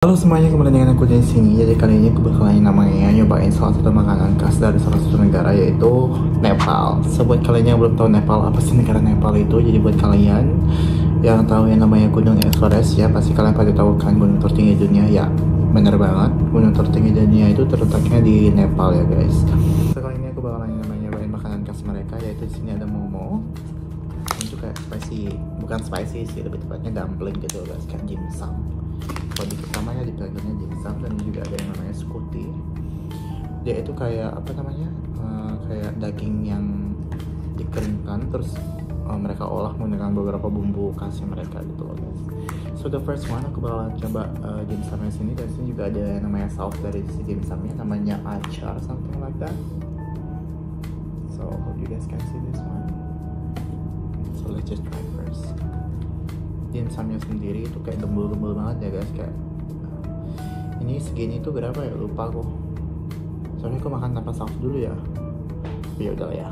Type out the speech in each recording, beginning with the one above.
Halo semuanya, kembali dengan aku di sini. Jadi kali ini aku bakalan namanya nyobain salah satu makanan khas dari salah satu negara, yaitu Nepal. So buat kalian yang belum tahu Nepal apa sih negara Nepal itu, jadi buat kalian yang tahu yang namanya Gunung Everest ya, pasti kalian pada tahu kan gunung tertinggi dunia ya. Bener banget, gunung tertinggi dunia itu terletaknya di Nepal ya guys. So kali ini aku bakalan namanya nyobain makanan khas mereka, yaitu di sini ada momo. Ini tuh kayak spicy, bukan spicy sih, lebih tepatnya dumpling gitu guys, kayak dimsum. Kalau di pertamanya dibilangnya dimsum, dan juga ada yang namanya skuti. Dia itu kayak apa namanya, kayak daging yang dikeringkan terus mereka olah menggunakan beberapa bumbu khasnya mereka gitu loh guys. So the first one aku bakalan coba dimsumnya sini, dan sini juga ada yang namanya sauce dari si dimsumnya, namanya achar something like that. So hope you guys can see this one. So let's just try first. Dimsumnya sendiri itu kayak gembul-gembul banget ya guys, kayak ini segini tuh berapa ya, lupa aku, soalnya aku makan tanpa saus dulu ya. Ya udah ya.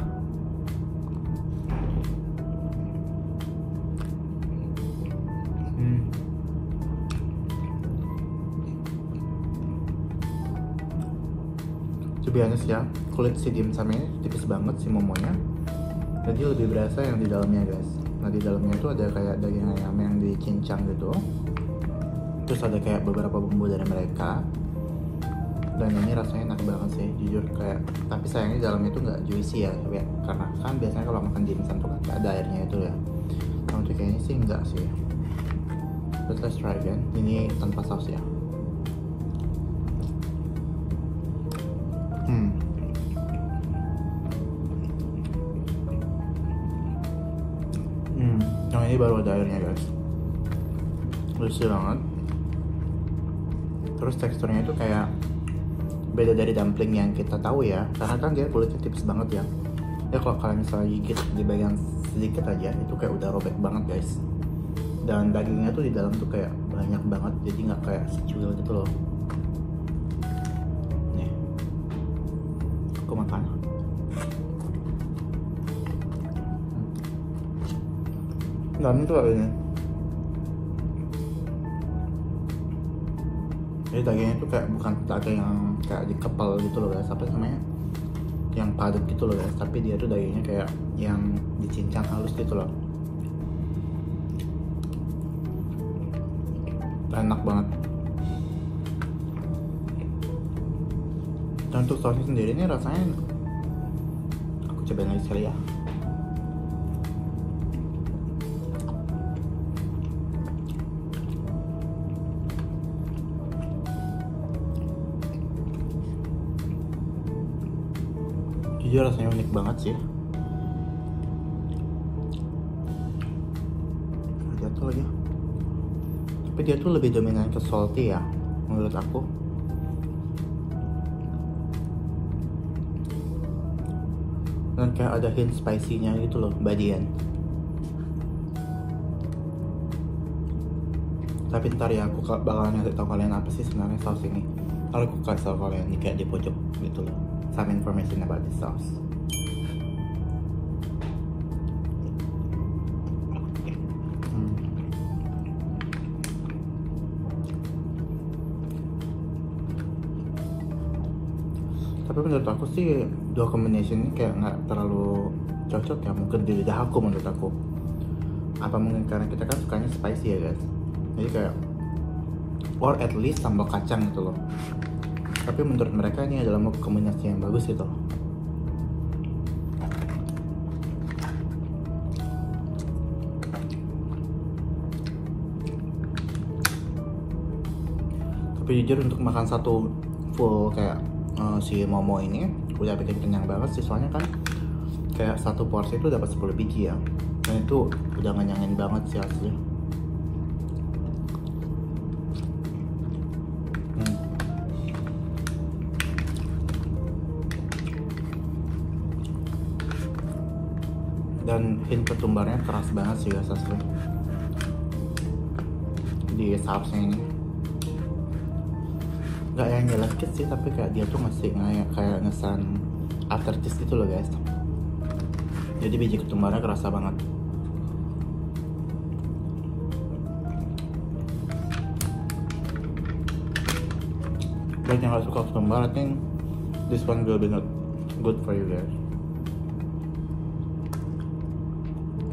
To be honest ya, kulit si dimsumnya tipis banget, si momonya, jadi lebih berasa yang di dalamnya guys. Nah di dalamnya itu ada kayak daging ayam yang dicincang gitu, terus ada kayak beberapa bumbu dari mereka, dan ini rasanya enak banget sih jujur kayak. Tapi sayangnya di dalamnya itu nggak juicy ya, karena kan biasanya kalau makan dimsum tuh kan ada airnya itu ya. Nah untuk kayaknya sih enggak sih. But let's try again, ini tanpa saus ya. Yang ini baru ada airnya guys, lucu banget. Terus teksturnya itu kayak beda dari dumpling yang kita tahu ya, karena kan dia kulitnya tipis banget ya. Ya kalau kalian misalnya gigit di bagian sedikit aja itu kayak udah robek banget guys. Dan dagingnya tuh di dalam tuh kayak banyak banget, jadi nggak kayak secuil gitu loh. Nih, aku makan. Dalamnya tuh kayak ini. Jadi dagingnya tuh kayak bukan daging yang kayak dikepal gitu loh guys, apa namanya, yang padat gitu loh guys, tapi dia tuh dagingnya kayak yang dicincang halus gitu loh. Enak banget. Dan untuk sausnya sendiri ini rasanya, aku cobain lagi sekali ya. Jujur rasanya unik banget sih. Jatuh lagi. Tapi dia tuh lebih dominan ke salty ya, menurut aku. Dan kayak ada hint spicy-nya gitu loh, by the end. Tapi ntar ya aku bakalan ngasih tau kalian apa sih sebenarnya saus ini. Kalau aku kasih tau kalian kayak di pojok gitu loh, some information about this sauce. Tapi menurut aku sih dua combination ini kayak nggak terlalu cocok ya, mungkin di lidah aku menurut aku. Apa mungkin karena kita kan sukanya spicy ya guys, jadi kayak, or at least sambal kacang gitu loh. Tapi menurut mereka ini adalah kombinasi yang bagus gitu. Tapi jujur untuk makan satu full kayak si momo ini udah bikin kenyang banget sih, soalnya kan kayak satu porsi itu dapat 10 biji ya, dan itu udah ngenyangin banget sih asli. Dan hint ketumbarnya keras banget sih guys asli di sausnya ini. Gak yang nyelekit sih, tapi kayak dia tuh ngasih kayak ngesan aftertaste gitu loh guys. Jadi biji ketumbarnya kerasa banget. Buat yang gak suka ketumbar, I think this one will be not good for you guys.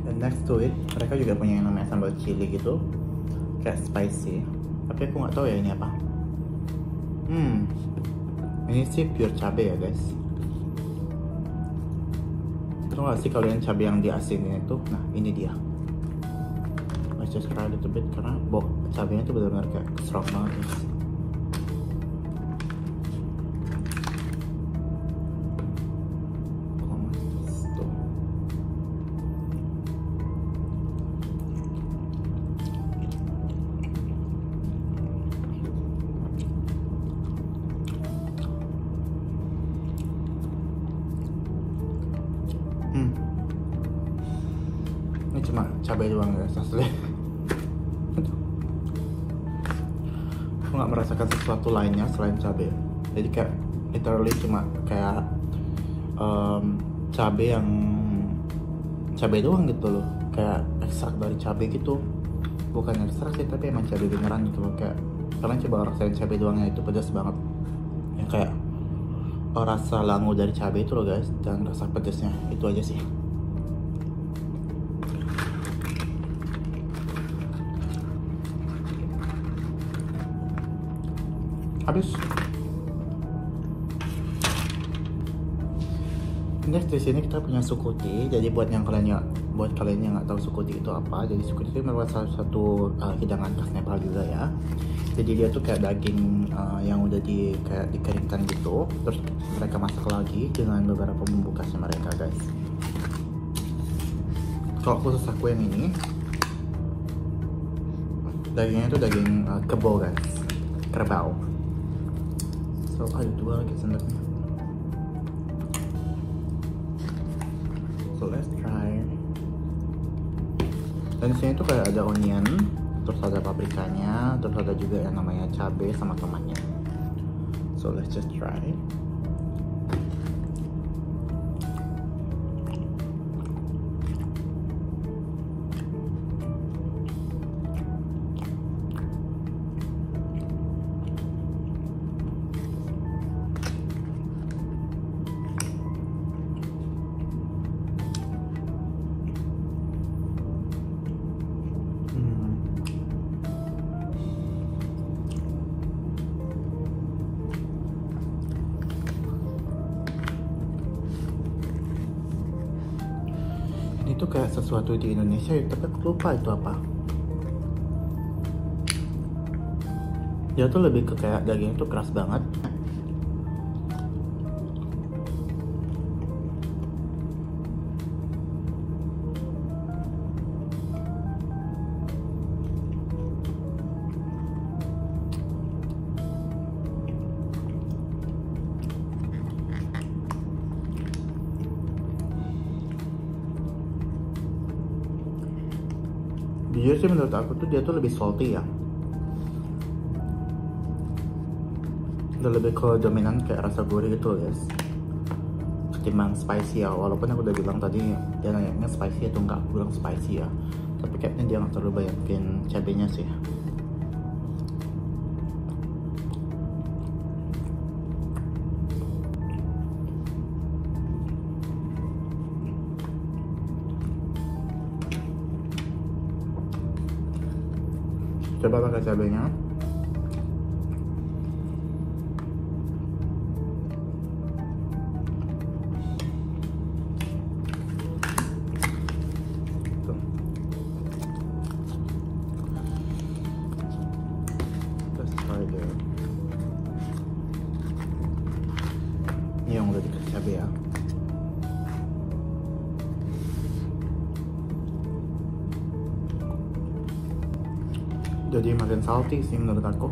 And next to it, mereka juga punya yang namanya sambal chili gitu, kayak spicy. Tapi aku nggak tahu ya ini apa. Ini sih pure cabai ya guys. Tahu nggak sih kalian cabai yang diasinin itu? Nah ini dia. Let's just try a little bit karena cabainya tuh benar-benar kayak strong banget guys. Ini cuma cabai doang guys asli. Aku nggak merasakan sesuatu lainnya selain cabai. Jadi kayak literally cuma kayak cabai doang gitu loh. Kayak ekstrak dari cabai gitu. Bukan ekstrak sih tapi emang cabai beneran gitu loh. Kayak kalian coba rasain cabai doangnya itu pedas banget. Yang kayak rasa langu dari cabai itu loh guys, dan rasa pedasnya itu aja sih. Habis. Next di sini kita punya sukuti. Jadi buat kalian yang nggak tahu sukuti itu apa, jadi sukuti itu merupakan salah satu hidangan khas Nepal juga ya. Jadi dia tuh kayak daging yang udah dikeringkan gitu, terus mereka masak lagi dengan beberapa bumbu khasnya mereka guys. Kalau khusus aku yang ini, dagingnya tuh daging kebo guys, kerbau. So ada dua lagi sendoknya. So let's try. Dan di sini tuh kayak ada onion, terus ada paprikanya, terus ada juga yang namanya cabai sama tomatnya. So let's just try. Itu kayak sesuatu di Indonesia ya, tapi aku lupa itu apa. Dia tuh lebih ke kayak daging itu keras banget. Jujur sih menurut aku tuh dia tuh lebih salty ya. Udah lebih ke dominan kayak rasa gurih gitu loh guys, ketimbang spicy ya. Walaupun aku udah bilang tadi dia nanya spicy atau enggak, aku bilang spicy ya. Tapi kayaknya dia nggak terlalu banyakin cabenya sih. Coba pakai cabenya. Tuh. Let's try it. Ini yang udah dikasih cabai ya. Jadi makin salty sih menurut aku.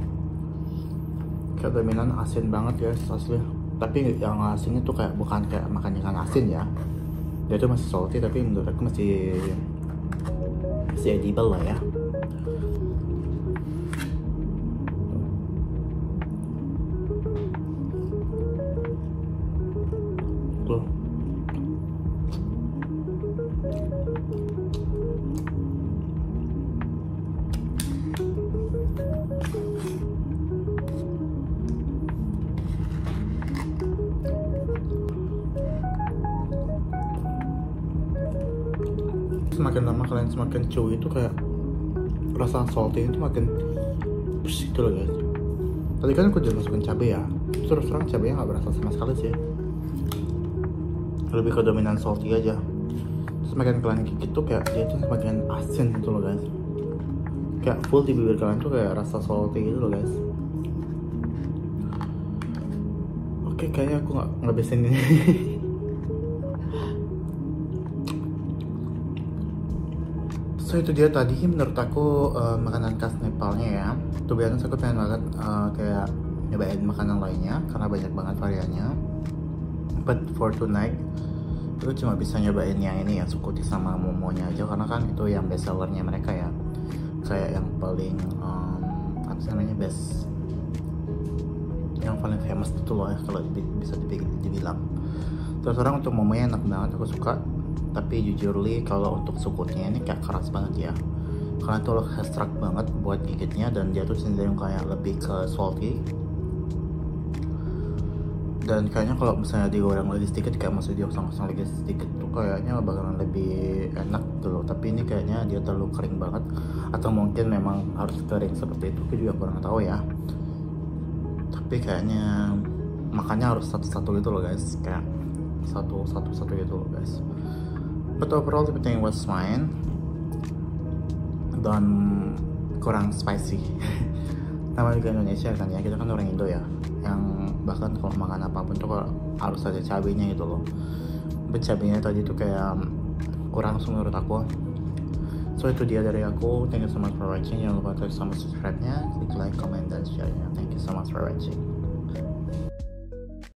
Kayak dominan asin banget guys asli. Tapi yang asinnya tuh kayak bukan kayak makan ikan asin ya. Dia tuh masih salty tapi menurut aku masih edible lah ya. Tuh. semakin lama kalian semakin chew itu kayak rasa salty itu makin pus gitu loh guys. Tadi kan aku udah masukin cabai ya, terus terang cabainya nggak berasa sama sekali sih, lebih ke dominan salty aja. Semakin kalian gigit tuh kayak dia tuh semakin asin gitu loh guys, kayak full di bibir kalian tuh kayak rasa salty gitu loh guys. Oke, kayaknya aku nggak ngabisin ini. So itu dia tadi menurut aku makanan khas Nepalnya ya. Tuh biasanya aku pengen banget kayak nyobain makanan lainnya karena banyak banget variannya. But for tonight aku cuma bisa nyobain yang ini ya, Sukuti sama momonya aja karena kan itu yang best sellernya mereka ya. Kayak yang paling apa sih namanya, best, yang paling famous itu loh ya kalau bisa dibilang. Terus orang untuk momonya enak banget, aku suka. Tapi jujurly kalau untuk Sukutnya ini kayak keras banget ya, karena itu ekstrak banget buat gigitnya, dan dia tuh cenderung kayak lebih ke salty. Dan kayaknya kalau misalnya digoreng lagi sedikit, kayak masih diosong-osong lagi sedikit tuh kayaknya bakalan lebih enak gitu loh. Tapi ini kayaknya dia terlalu kering banget, atau mungkin memang harus kering seperti itu, aku juga kurang tahu ya. Tapi kayaknya makannya harus satu-satu gitu loh guys, kayak satu-satu gitu loh guys. But overall everything was fine, dan kurang spicy. Nama juga Indonesia kan ya, kita kan orang Indo ya, yang bahkan kalau makan apapun tuh harus ada cabenya gitu loh. But cabenya tadi tuh kayak kurang menurut aku. So itu dia dari aku. Thank you so much for watching. Jangan lupa klik sama subscribe-nya, klik like, comment, dan share-nya. Thank you so much for watching.